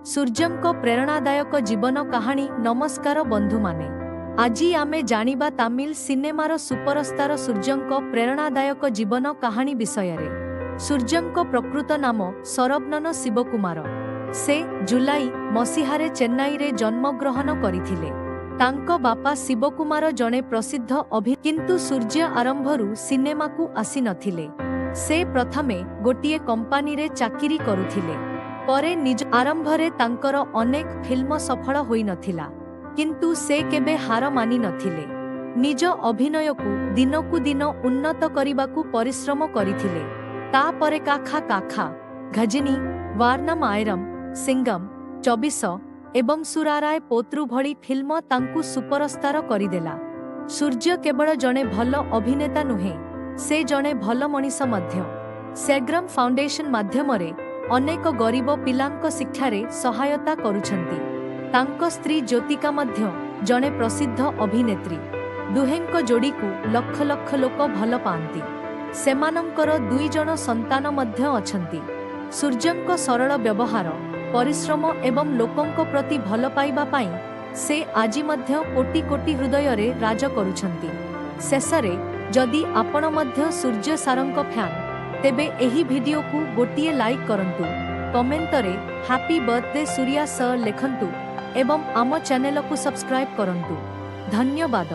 सूर्यंको प्रेरणादायक जीवन कहानी। नमस्कार बंधु माने, आजी आमे जानिबा तमिल सिनेमार सुपरस्टार सूर्यंको प्रेरणादायक जीवन कहानी विषय रे। सूर्यंको प्रकृत नाम सरबनन शिवकुमार। से जुलाई मसीहारे चेन्नई रे जन्मग्रहण करिथिले। तांको बापा शिवकुमार जणे प्रसिद्ध किंतु सूर्य आरंभरू सिनेमा को आसी नथिले। से प्रथमे गोटिए कंपानी रे चाकिरी करुथिले। परे निज आरंभरे तांकर अनेक फिल्म सफल होई नथिला, किंतु से केबे हार मानि नथिले। निज अभिनय को दिनकु दिन उन्नत करिबाकु परिश्रम करिथिले। तापरे काखा काखा, घजिनी, वार्नम आयरम, सिंगम, 24 एवं सुराराय पोत्रु भली फिल्म तांकु सुपरस्टार करिदेला। सूर्य केवल जणे भल अभिनेता नुहे, से जणे भल मनीष मध्य। सेग्रम फाउंडेशन माध्यमरे अनेक गरीब पिलांक शिक्षारे सहायता करुछंती। तांको स्त्री ज्योतिका मध्य जणे प्रसिद्ध अभिनेत्री। दुहेंको जोड़ी को लक्ष लक्ष लोक भल पांती। सेमानंकर 2 जण संतान मध्य अछंती। सूर्यंको सरल व्यवहार, परिश्रम एवं लोकंको प्रति भल पाइबा पाई से आजि मध्य कोटि कोटि हृदय रे राज करुछंती। शेषरे जदि आपण मध्य सूर्य सारंको फैन तेबे एही वीडियो को गोटिए लाइक करंतु, कमेंट रे हैप्पी बर्थडे सूर्या सर लेखंतु एवं आम चैनल को सब्सक्राइब करंतु। धन्यवाद।